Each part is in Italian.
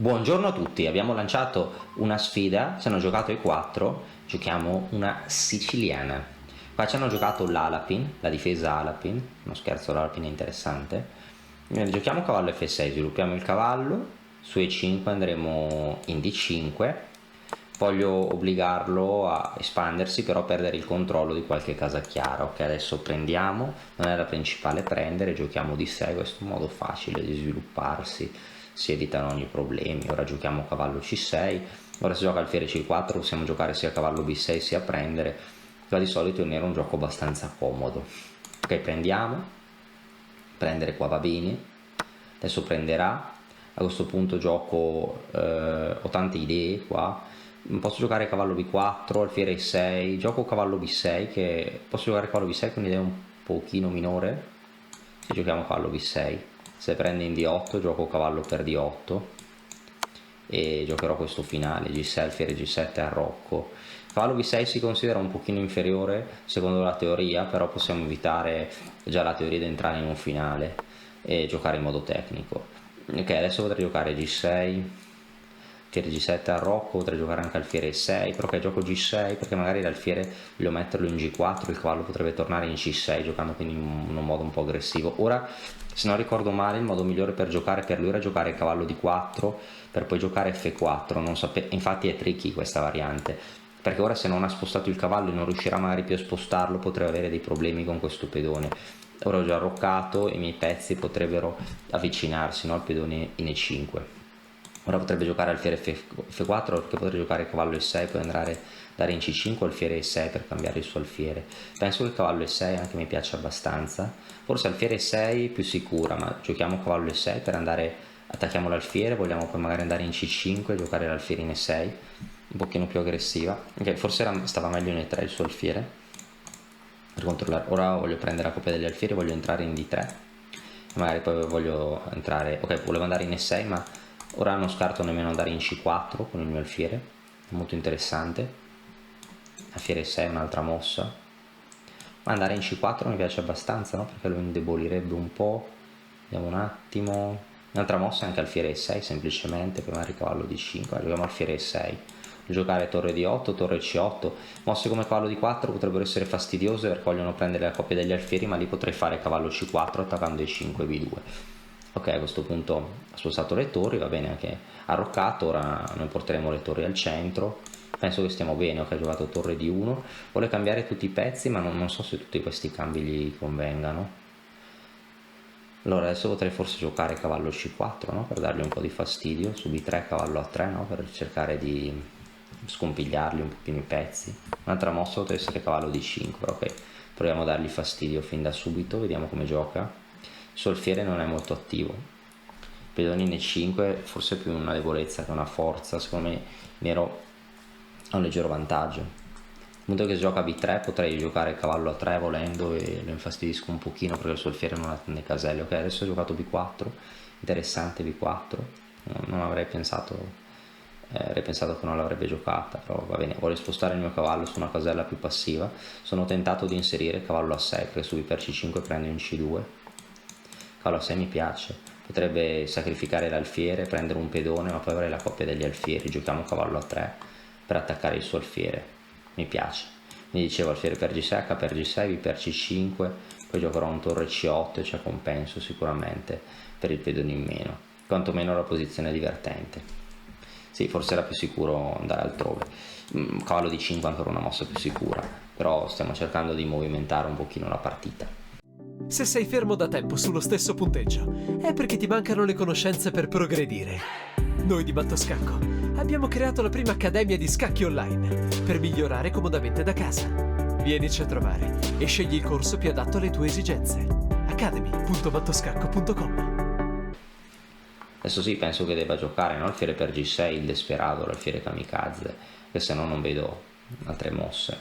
Buongiorno a tutti, abbiamo lanciato una sfida, ci hanno giocato i 4, giochiamo una siciliana. Qua ci hanno giocato l'Alapin, la difesa Alapin, uno scherzo, l'Alapin è interessante. Giochiamo cavallo F6, sviluppiamo il cavallo, su E5 andremo in D5, voglio obbligarlo a espandersi, però perdere il controllo di qualche casa chiara. Ok, adesso prendiamo, non è la principale prendere, giochiamo D6, questo è un modo facile di svilupparsi, si evitano ogni problemi. Ora giochiamo cavallo C6, ora si gioca alfiere C4, possiamo giocare sia cavallo B6 sia prendere, ma di solito il nero è un gioco abbastanza comodo. Ok, prendiamo, prendere qua va bene, adesso prenderà, a questo punto gioco, ho tante idee qua, posso giocare cavallo B4, alfiere 6, gioco cavallo B6, che posso giocare cavallo B6 con un'idea un pochino minore, se giochiamo cavallo B6, se prende in D8 gioco cavallo per D8 e giocherò questo finale, G6, alfiere G7 arrocco. Cavallo B6 si considera un pochino inferiore secondo la teoria, però possiamo evitare già la teoria di entrare in un finale e giocare in modo tecnico. Ok, adesso potrei giocare G6, alfiere G7 arrocco, potrei giocare anche alfiere 6, però che gioco G6 perché magari l'alfiere voglio metterlo in G4, il cavallo potrebbe tornare in C6 giocando quindi in un modo un po' aggressivo. Ora, se non ricordo male, il modo migliore per giocare per lui era giocare cavallo D4 per poi giocare F4, non infatti è tricky questa variante, perché ora se non ha spostato il cavallo e non riuscirà magari più a spostarlo potrebbe avere dei problemi con questo pedone. Ora ho già arroccato e i miei pezzi potrebbero avvicinarsi, no, al pedone in E5. Ora potrebbe giocare alfiere F4 perché potrei giocare cavallo E6 poi andare in C5 alfiere E6 per cambiare il suo alfiere. Penso che cavallo E6 anche mi piace abbastanza, forse alfiere E6 più sicura, ma giochiamo cavallo E6 per andare, attacchiamo l'alfiere, vogliamo poi magari andare in C5 e giocare l'alfiere in E6 un pochino più aggressiva. Ok, forse stava meglio in E3 il suo alfiere per controllare. Ora voglio prendere la coppia degli alfieri, voglio entrare in D3, magari poi voglio entrare, ok, volevo andare in E6 ma ora non scarto nemmeno andare in C4 con il mio alfiere, è molto interessante. Alfiere 6 è un'altra mossa, ma andare in C4 mi piace abbastanza, no? Perché lo indebolirebbe un po'. Vediamo un attimo, un'altra mossa è anche alfiere 6 semplicemente, prima il cavallo di 5, giochiamo alfiere 6, giocare torre di 8, torre C8, mosse come cavallo di 4 potrebbero essere fastidiose perché vogliono prendere la coppia degli alfieri, ma lì potrei fare cavallo C4 attaccando E5 B2. Ok, a questo punto ha spostato le torri, va bene anche arroccato, ora noi porteremo le torri al centro, penso che stiamo bene. Ok, ha giocato torre di 1, vuole cambiare tutti i pezzi ma non so se tutti questi cambi gli convengano. Allora adesso potrei forse giocare cavallo C4, no? Per dargli un po' di fastidio, su B3 cavallo A3, no? Per cercare di scompigliargli un pochino i pezzi. Un'altra mossa potrebbe essere cavallo D5, però ok, proviamo a dargli fastidio fin da subito, vediamo come gioca. Il suo alfiere non è molto attivo, pedone in E5 forse più una debolezza che una forza, secondo me nero ha un leggero vantaggio. Nel momento che gioca B3 potrei giocare cavallo A3 volendo e lo infastidisco un pochino perché il suo alfiere non ha nei caselli. Ok, adesso ho giocato B4, interessante B4, non avrei pensato, che non l'avrebbe giocata, però va bene. Voglio spostare il mio cavallo su una casella più passiva, sono tentato di inserire cavallo A6 perché su B per C5 prendo in C2, cavallo A6 mi piace, potrebbe sacrificare l'alfiere, prendere un pedone, ma poi avrei la coppia degli alfieri, giochiamo cavallo A3 per attaccare il suo alfiere, mi piace. Mi dicevo alfiere per G6, H per G6, B per C5, poi giocherò un torre C8 e c'è compenso sicuramente per il pedone in meno, quantomeno la posizione è divertente. Sì, forse era più sicuro andare altrove. Cavallo di 5 ancora una mossa più sicura, però stiamo cercando di movimentare un pochino la partita. Se sei fermo da tempo sullo stesso punteggio, è perché ti mancano le conoscenze per progredire. Noi di Battoscacco abbiamo creato la prima accademia di scacchi online per migliorare comodamente da casa. Vienici a trovare e scegli il corso più adatto alle tue esigenze. academy.battoscacco.com. Adesso sì, penso che debba giocare, no? Alfiere per G6, il Desperado, l'alfiere kamikaze, che se no non vedo altre mosse.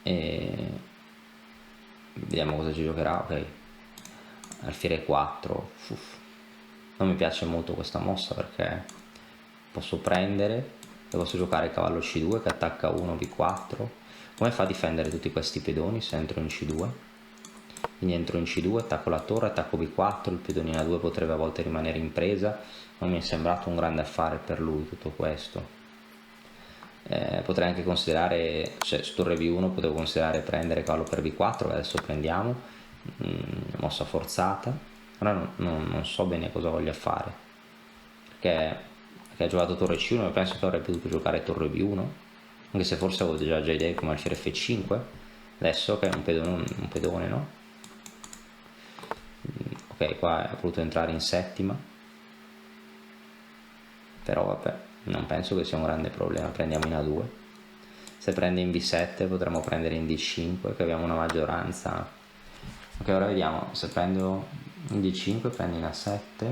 E vediamo cosa ci giocherà. Ok, alfiere 4. Non mi piace molto questa mossa perché posso prendere e posso giocare cavallo C2 che attacca 1 B4. Come fa a difendere tutti questi pedoni se entro in C2? quindi entro in C2, attacco la torre, attacco B4, il pedone in A2 potrebbe a volte rimanere in presa, non mi è sembrato un grande affare per lui tutto questo. Potrei anche considerare, cioè su torre B1 potevo considerare prendere cavallo per B4, adesso prendiamo, mossa forzata, ora non so bene cosa voglia fare, perché ha giocato torre C1 e penso che avrebbe potuto giocare torre B1, anche se forse avevo già idee come alfiere F5, adesso che è un pedone, no? Ok, qua ha voluto entrare in settima, però vabbè, non penso che sia un grande problema. Prendiamo in A2, se prende in B7 potremmo prendere in D5 che abbiamo una maggioranza. Ok, ora vediamo, se prendo in D5 prendo in A7,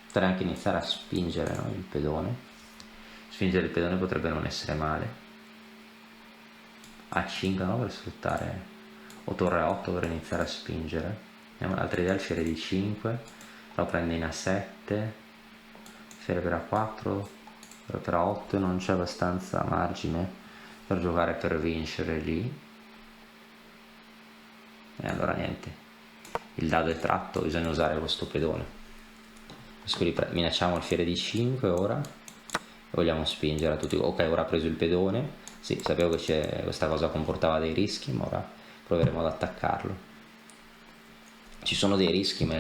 potrei anche iniziare a spingere, no, il pedone. Spingere il pedone potrebbe non essere male. A5, no, per sfruttare, o torre 8 per iniziare a spingere. Abbiamo l'altra idea, alfiere D5, lo prende in A7, alfiere per A4, per A8, non c'è abbastanza margine per giocare per vincere lì, e allora niente, il dado è tratto, bisogna usare questo pedone. Minacciamo alfiere D5 ora, vogliamo spingere a tutti. Ok, ora ha preso il pedone, sì, sapevo che questa cosa comportava dei rischi, ma ora proveremo ad attaccarlo. Ci sono dei rischi, ma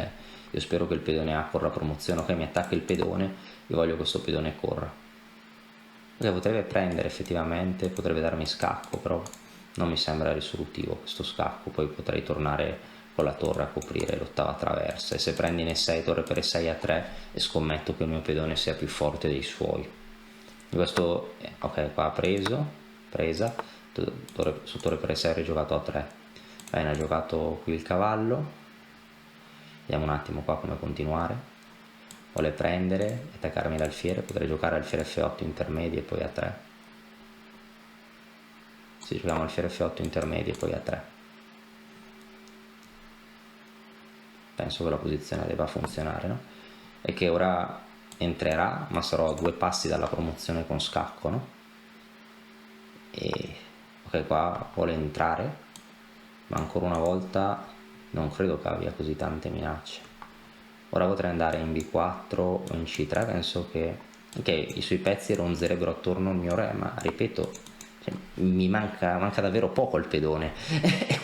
io spero che il pedone A corra promozione. Ok, mi attacca il pedone, io voglio che questo pedone corra. Ok, potrebbe prendere effettivamente, potrebbe darmi scacco, però non mi sembra risolutivo questo scacco. Poi potrei tornare con la torre a coprire l'ottava traversa, e se prendi in E6 torre per E6 A3 e scommetto che il mio pedone sia più forte dei suoi. Questo, ok, qua ha presa, su torre per E6 ho giocato A3, bene, ha giocato qui il cavallo. Vediamo un attimo qua come continuare. Vuole prendere, attaccarmi l'alfiere, potrei giocare alfiere F8 intermedi e poi A3. Sì, giochiamo alfiere F8 intermedi e poi A3. Penso che la posizione debba funzionare, no? E che ora entrerà, ma sarò a 2 passi dalla promozione con scacco, no? E ok, qua vuole entrare, ma ancora una volta non credo che abbia così tante minacce. Ora potrei andare in B4 o in C3, penso che i suoi pezzi ronzerebbero attorno al mio re, ma ripeto, cioè, mi manca davvero poco il pedone. È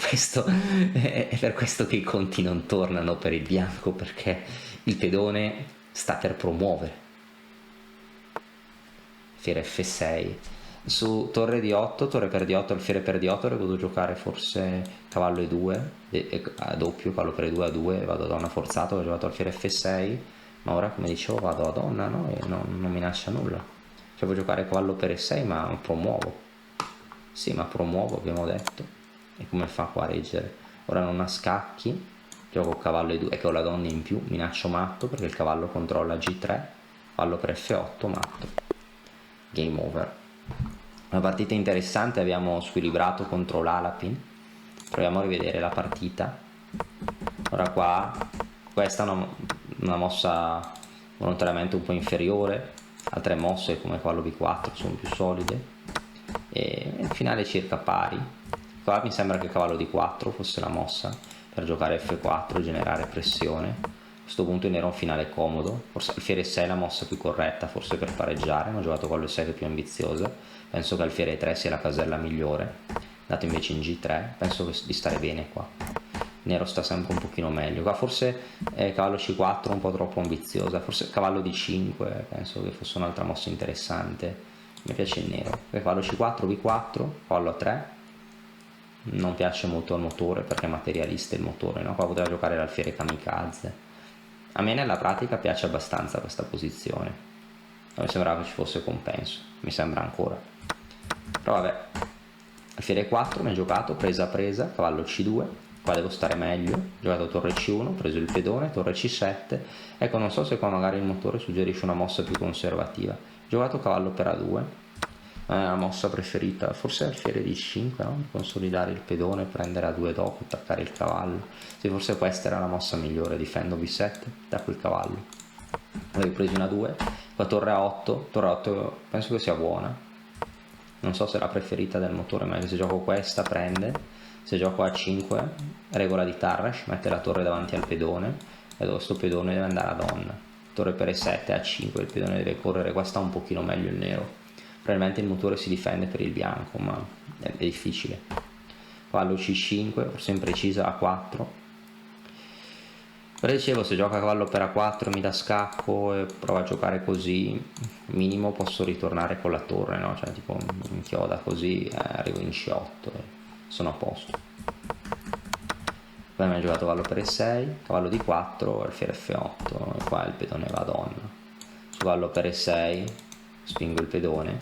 per questo che i conti non tornano per il bianco, perché il pedone sta per promuovere. Alfiere F6 su torre D8, torre per D8, alfiere per D8 avrei potuto giocare forse cavallo E2 a doppio, cavallo per E2 a 2, vado a donna forzato, ho giocato alfiere F6, ma ora come dicevo vado a donna, no? E non minaccia nulla. Cioè vuoi giocare cavallo per E6 ma promuovo. Sì, ma promuovo, abbiamo detto. E come fa qua a reggere? Ora non ha scacchi, gioco cavallo E2 e che ho la donna in più, minaccio matto perché il cavallo controlla G3, cavallo per F8, matto. Game over. Una partita interessante, abbiamo squilibrato contro l'Alapin. Proviamo a rivedere la partita. Ora qua, questa è una mossa volontariamente un po' inferiore, altre mosse come cavallo B4 sono più solide, e il finale è circa pari. Qua mi sembra che cavallo D4 fosse la mossa per giocare F4 e generare pressione. A questo punto il nero è un finale comodo, forse alfiere 6 è la mossa più corretta, forse per pareggiare, ma ho giocato cavallo 6 che è più ambiziosa. Penso che alfiere 3 sia la casella migliore, dato invece in G3, penso di stare bene qua. Il nero sta sempre un pochino meglio, qua forse cavallo C4 un po' troppo ambiziosa, forse cavallo D5, penso che fosse un'altra mossa interessante. Mi piace il nero, cavallo C4, B4, cavallo A3, non piace molto al motore perché è materialista il motore, no? Qua poteva giocare l'alfiere kamikaze. A me nella pratica piace abbastanza questa posizione, non mi sembrava che ci fosse compenso, mi sembra ancora, però vabbè. Alfiere 4 mi ha giocato, presa, cavallo C2, qua devo stare meglio, ho giocato torre C1, ho preso il pedone, torre C7, ecco non so se qua magari il motore suggerisce una mossa più conservativa, ho giocato cavallo per A2, la mossa preferita, forse alfiere D5, no? Consolidare il pedone, prendere A2 dopo, attaccare il cavallo. Sì, forse questa era la mossa migliore, difendo B7, attacco il cavallo. Avevo preso una 2, qua torre A8 penso che sia buona. Non so se è la preferita del motore, ma se gioco questa prende, Se gioco a 5, regola di Tarrasch, mette la torre davanti al pedone e questo pedone deve andare a donna. Torre per E7 a 5, il pedone deve correre, qua sta un pochino meglio il nero. Probabilmente il mutore si difende per il bianco, ma è difficile. Cavallo C5, forse imprecisa A4. Però dicevo, se gioca cavallo per A4 mi dà scacco e prova a giocare così, minimo posso ritornare con la torre, no? Cioè tipo inchioda così, arrivo in C8 e sono a posto. Poi mi ha giocato cavallo per E6, cavallo D4, alfiere F8 e qua il pedone va a donna. Su cavallo per E6 spingo il pedone,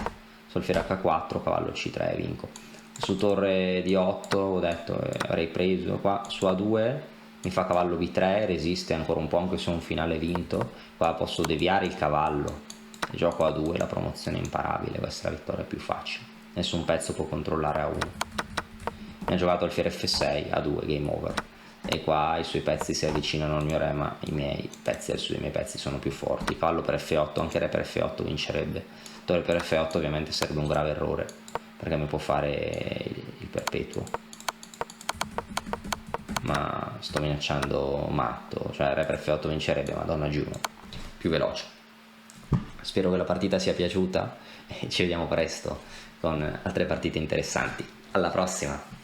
su alfiere H4, cavallo C3 e vinco. Su torre D8 ho detto avrei preso, qua su A2 mi fa cavallo B3, resiste ancora un po' anche se ho un finale vinto, qua posso deviare il cavallo, gioco A2, la promozione è imparabile, questa è la vittoria più facile, nessun pezzo può controllare A1. Mi ha giocato alfiere F6, A2, game over, e qua i suoi pezzi si avvicinano al mio re, ma i miei pezzi sono più forti. Cavallo per F8, anche re per F8 vincerebbe. Torre per F8 ovviamente sarebbe un grave errore, perché mi può fare il perpetuo, ma sto minacciando matto, cioè re per F8 vincerebbe, ma donna G1 più veloce. Spero che la partita sia piaciuta e ci vediamo presto con altre partite interessanti. Alla prossima!